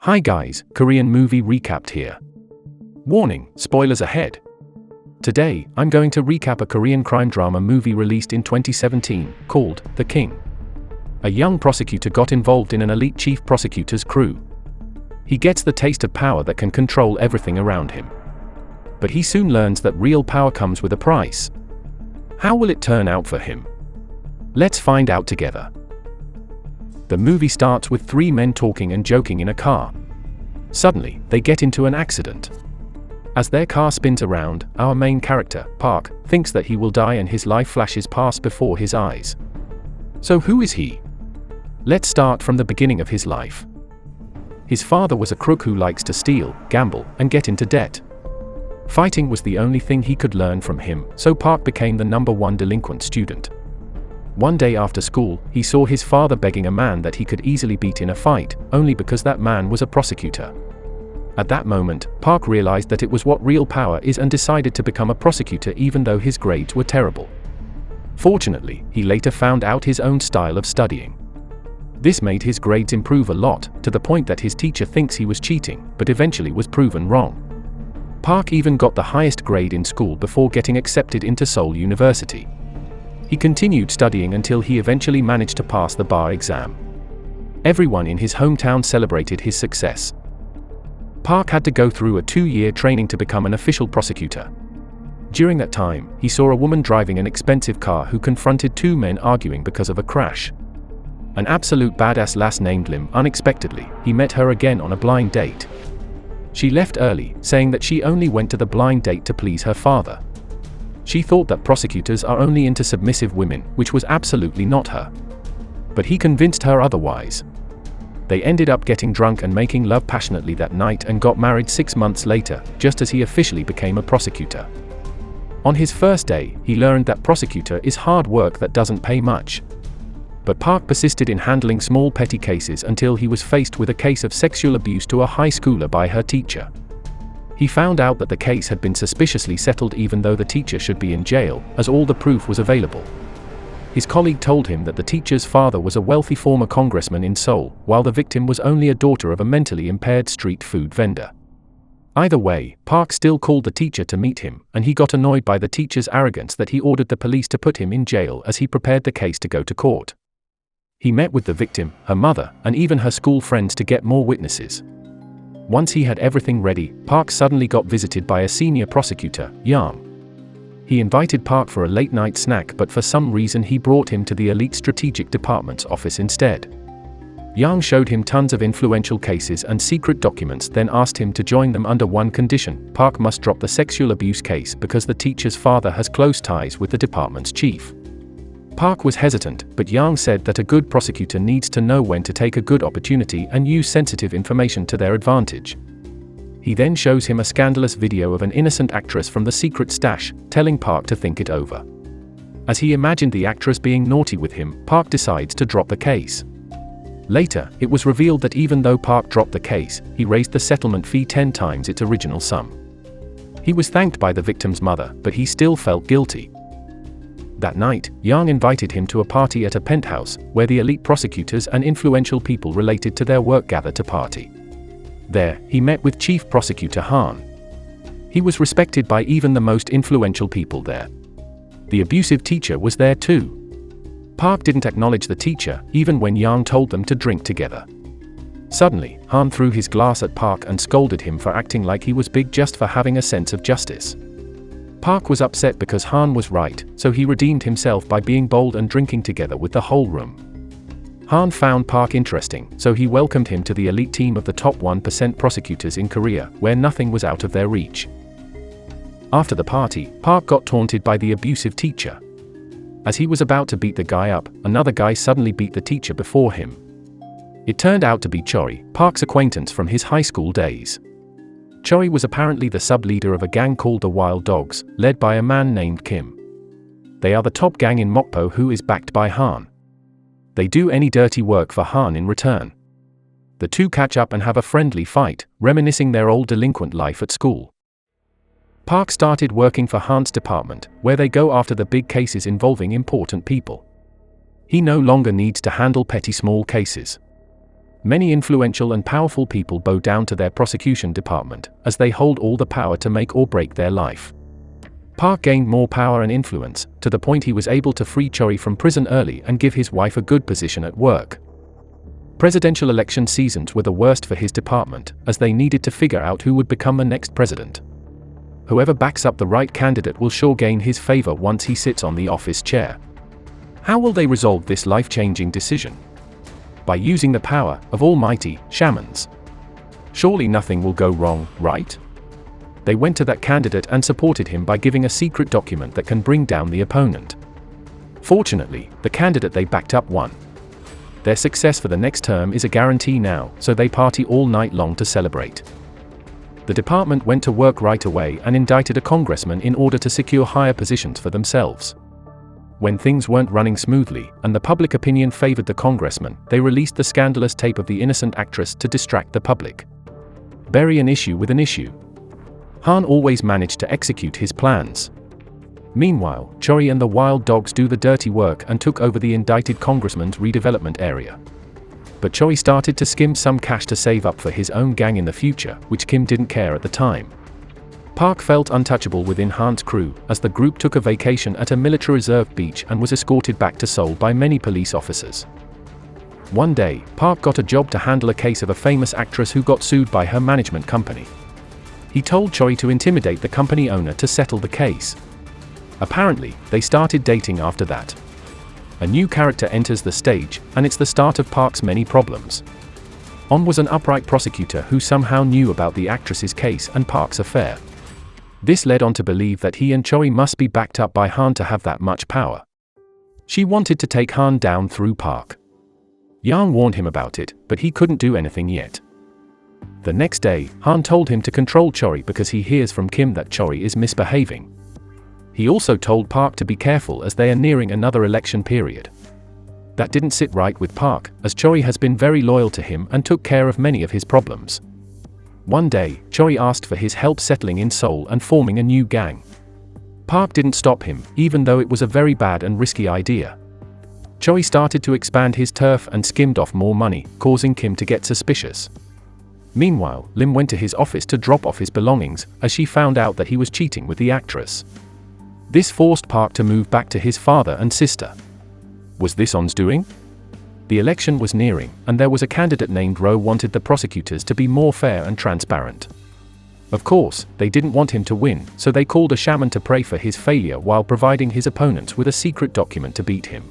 Hi guys, Korean movie recapped here. Warning, spoilers ahead. Today, I'm going to recap a Korean crime drama movie released in 2017, called The King. A young prosecutor got involved in an elite chief prosecutor's crew. He gets the taste of power that can control everything around him. But he soon learns that real power comes with a price. How will it turn out for him? Let's find out together. The movie starts with three men talking and joking in a car. Suddenly, they get into an accident. As their car spins around, our main character, Park, thinks that he will die and his life flashes past before his eyes. So who is he? Let's start from the beginning of his life. His father was a crook who likes to steal, gamble, and get into debt. Fighting was the only thing he could learn from him, so Park became the #1 delinquent student. One day after school, he saw his father begging a man that he could easily beat in a fight, only because that man was a prosecutor. At that moment, Park realized that it was what real power is and decided to become a prosecutor even though his grades were terrible. Fortunately, he later found out his own style of studying. This made his grades improve a lot, to the point that his teacher thinks he was cheating, but eventually was proven wrong. Park even got the highest grade in school before getting accepted into Seoul University. He continued studying until he eventually managed to pass the bar exam. Everyone in his hometown celebrated his success. Park had to go through a 2-year training to become an official prosecutor. During that time, he saw a woman driving an expensive car who confronted two men arguing because of a crash. An absolute badass lass named Lim. Unexpectedly, he met her again on a blind date. She left early, saying that she only went to the blind date to please her father. She thought that prosecutors are only into submissive women, which was absolutely not her. But he convinced her otherwise. They ended up getting drunk and making love passionately that night and got married 6 months later, just as he officially became a prosecutor. On his first day, he learned that prosecutor is hard work that doesn't pay much. But Park persisted in handling small petty cases until he was faced with a case of sexual abuse to a high schooler by her teacher. He found out that the case had been suspiciously settled even though the teacher should be in jail, as all the proof was available. His colleague told him that the teacher's father was a wealthy former congressman in Seoul, while the victim was only a daughter of a mentally impaired street food vendor. Either way, Park still called the teacher to meet him, and he got annoyed by the teacher's arrogance that he ordered the police to put him in jail as he prepared the case to go to court. He met with the victim, her mother, and even her school friends to get more witnesses. Once he had everything ready, Park suddenly got visited by a senior prosecutor, Yang. He invited Park for a late-night snack, but for some reason he brought him to the elite strategic department's office instead. Yang showed him tons of influential cases and secret documents, then asked him to join them under one condition: Park must drop the sexual abuse case because the teacher's father has close ties with the department's chief. Park was hesitant, but Yang said that a good prosecutor needs to know when to take a good opportunity and use sensitive information to their advantage. He then shows him a scandalous video of an innocent actress from the secret stash, telling Park to think it over. As he imagined the actress being naughty with him, Park decides to drop the case. Later, it was revealed that even though Park dropped the case, he raised the settlement fee 10 times its original sum. He was thanked by the victim's mother, but he still felt guilty. That night, Yang invited him to a party at a penthouse, where the elite prosecutors and influential people related to their work gathered to party. There, he met with Chief Prosecutor Han. He was respected by even the most influential people there. The abusive teacher was there too. Park didn't acknowledge the teacher, even when Yang told them to drink together. Suddenly, Han threw his glass at Park and scolded him for acting like he was big just for having a sense of justice. Park was upset because Han was right, so he redeemed himself by being bold and drinking together with the whole room. Han found Park interesting, so he welcomed him to the elite team of the top 1% prosecutors in Korea, where nothing was out of their reach. After the party, Park got taunted by the abusive teacher. As he was about to beat the guy up, another guy suddenly beat the teacher before him. It turned out to be Choi, Park's acquaintance from his high school days. Choi was apparently the sub-leader of a gang called the Wild Dogs, led by a man named Kim. They are the top gang in Mokpo who is backed by Han. They do any dirty work for Han in return. The two catch up and have a friendly fight, reminiscing their old delinquent life at school. Park started working for Han's department, where they go after the big cases involving important people. He no longer needs to handle petty small cases. Many influential and powerful people bow down to their prosecution department, as they hold all the power to make or break their life. Park gained more power and influence, to the point he was able to free Choi from prison early and give his wife a good position at work. Presidential election seasons were the worst for his department, as they needed to figure out who would become the next president. Whoever backs up the right candidate will sure gain his favor once he sits on the office chair. How will they resolve this life-changing decision? By using the power of almighty shamans. Surely nothing will go wrong, right? They went to that candidate and supported him by giving a secret document that can bring down the opponent. Fortunately, the candidate they backed up won. Their success for the next term is a guarantee now, so they party all night long to celebrate. The department went to work right away and indicted a congressman in order to secure higher positions for themselves. When things weren't running smoothly, and the public opinion favored the congressman, they released the scandalous tape of the innocent actress to distract the public. Bury an issue with an issue. Han always managed to execute his plans. Meanwhile, Choi and the wild dogs do the dirty work and took over the indicted congressman's redevelopment area. But Choi started to skim some cash to save up for his own gang in the future, which Kim didn't care at the time. Park felt untouchable within Han's crew, as the group took a vacation at a military reserve beach and was escorted back to Seoul by many police officers. One day, Park got a job to handle a case of a famous actress who got sued by her management company. He told Choi to intimidate the company owner to settle the case. Apparently, they started dating after that. A new character enters the stage, and it's the start of Park's many problems. On was an upright prosecutor who somehow knew about the actress's case and Park's affair. This led on to believe that he and Choi must be backed up by Han to have that much power. She wanted to take Han down through Park. Yang warned him about it, but he couldn't do anything yet. The next day, Han told him to control Choi because he hears from Kim that Choi is misbehaving. He also told Park to be careful as they are nearing another election period. That didn't sit right with Park, as Choi has been very loyal to him and took care of many of his problems. One day, Choi asked for his help settling in Seoul and forming a new gang. Park didn't stop him, even though it was a very bad and risky idea. Choi started to expand his turf and skimmed off more money, causing Kim to get suspicious. Meanwhile, Lim went to his office to drop off his belongings, as she found out that he was cheating with the actress. This forced Park to move back to his father and sister. Was this On's doing? The election was nearing, and there was a candidate named Ro wanted the prosecutors to be more fair and transparent. Of course, they didn't want him to win, so they called a shaman to pray for his failure while providing his opponents with a secret document to beat him.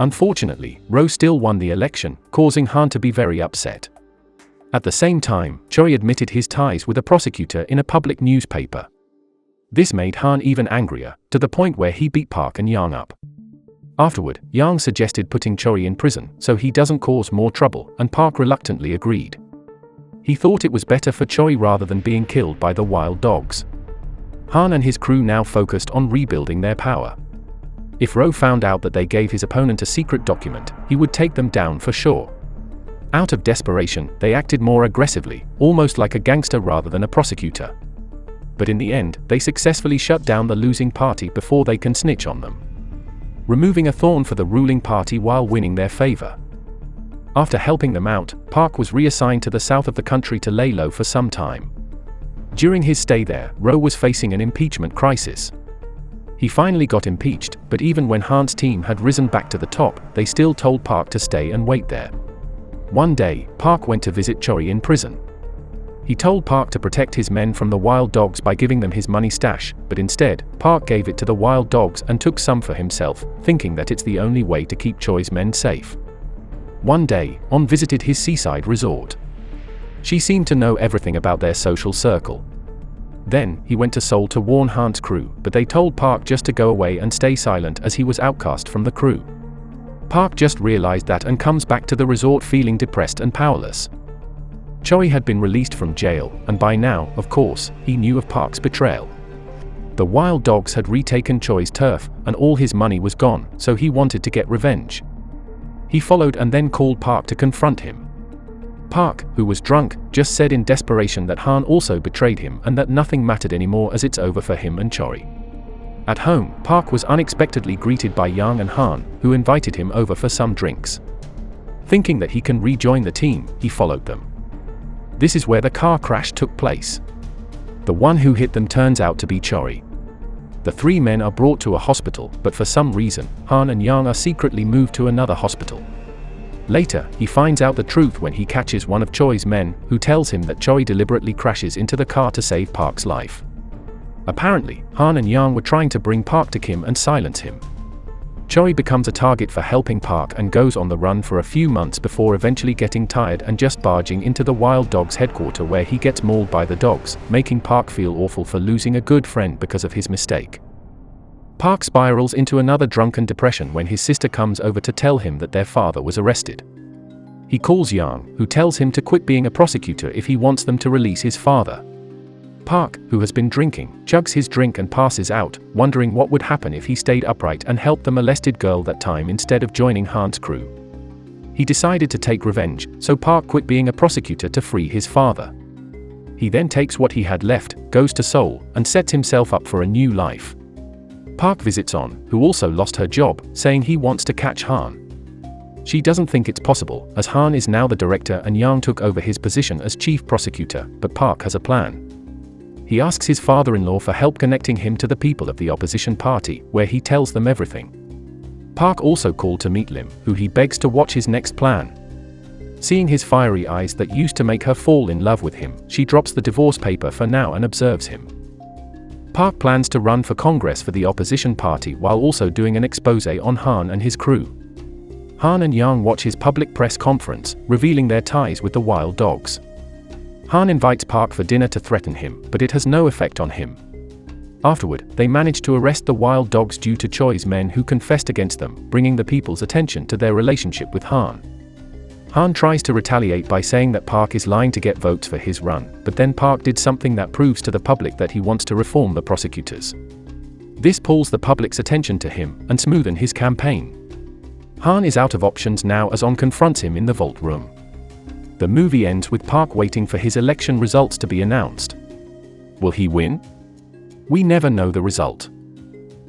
Unfortunately, Ro still won the election, causing Han to be very upset. At the same time, Choi admitted his ties with a prosecutor in a public newspaper. This made Han even angrier, to the point where he beat Park and Yang up. Afterward, Yang suggested putting Choi in prison so he doesn't cause more trouble, and Park reluctantly agreed. He thought it was better for Choi rather than being killed by the wild dogs. Han and his crew now focused on rebuilding their power. If Ro found out that they gave his opponent a secret document, he would take them down for sure. Out of desperation, they acted more aggressively, almost like a gangster rather than a prosecutor. But in the end, they successfully shut down the losing party before they can snitch on them, removing a thorn for the ruling party while winning their favor. After helping them out, Park was reassigned to the south of the country to lay low for some time. During his stay there, Ro was facing an impeachment crisis. He finally got impeached, but even when Han's team had risen back to the top, they still told Park to stay and wait there. One day, Park went to visit Choi in prison. He told Park to protect his men from the wild dogs by giving them his money stash, but instead, Park gave it to the wild dogs and took some for himself, thinking that it's the only way to keep Choi's men safe. One day, On visited his seaside resort. She seemed to know everything about their social circle. Then, he went to Seoul to warn Han's crew, but they told Park just to go away and stay silent as he was outcast from the crew. Park just realized that and comes back to the resort feeling depressed and powerless. Choi had been released from jail, and by now, of course, he knew of Park's betrayal. The wild dogs had retaken Choi's turf, and all his money was gone, so he wanted to get revenge. He followed and then called Park to confront him. Park, who was drunk, just said in desperation that Han also betrayed him and that nothing mattered anymore as it's over for him and Choi. At home, Park was unexpectedly greeted by Yang and Han, who invited him over for some drinks. Thinking that he can rejoin the team, he followed them. This is where the car crash took place. The one who hit them turns out to be Choi. The three men are brought to a hospital, but for some reason, Han and Yang are secretly moved to another hospital. Later, he finds out the truth when he catches one of Choi's men, who tells him that Choi deliberately crashes into the car to save Park's life. Apparently, Han and Yang were trying to bring Park to Kim and silence him. Choi becomes a target for helping Park and goes on the run for a few months before eventually getting tired and just barging into the Wild Dogs headquarters, where he gets mauled by the dogs, making Park feel awful for losing a good friend because of his mistake. Park spirals into another drunken depression when his sister comes over to tell him that their father was arrested. He calls Yang, who tells him to quit being a prosecutor if he wants them to release his father. Park, who has been drinking, chugs his drink and passes out, wondering what would happen if he stayed upright and helped the molested girl that time instead of joining Han's crew. He decided to take revenge, so Park quit being a prosecutor to free his father. He then takes what he had left, goes to Seoul, and sets himself up for a new life. Park visits On, who also lost her job, saying he wants to catch Han. She doesn't think it's possible, as Han is now the director and Yang took over his position as chief prosecutor, but Park has a plan. He asks his father-in-law for help connecting him to the people of the opposition party, where he tells them everything. Park also called to meet Lim, who he begs to watch his next plan. Seeing his fiery eyes that used to make her fall in love with him, she drops the divorce paper for now and observes him. Park plans to run for Congress for the opposition party while also doing an expose on Han and his crew. Han and Yang watch his public press conference, revealing their ties with the Wild Dogs. Han invites Park for dinner to threaten him, but it has no effect on him. Afterward, they manage to arrest the Wild Dogs due to Choi's men who confessed against them, bringing the people's attention to their relationship with Han. Han tries to retaliate by saying that Park is lying to get votes for his run, but then Park did something that proves to the public that he wants to reform the prosecutors. This pulls the public's attention to him and smoothen his campaign. Han is out of options now as On confronts him in the vault room. The movie ends with Park waiting for his election results to be announced. Will he win? We never know the result.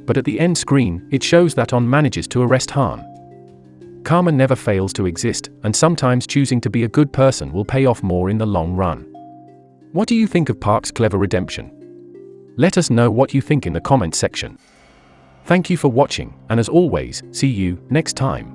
But at the end screen, it shows that On manages to arrest Han. Karma never fails to exist, and sometimes choosing to be a good person will pay off more in the long run. What do you think of Park's clever redemption? Let us know what you think in the comments section. Thank you for watching, and as always, see you next time.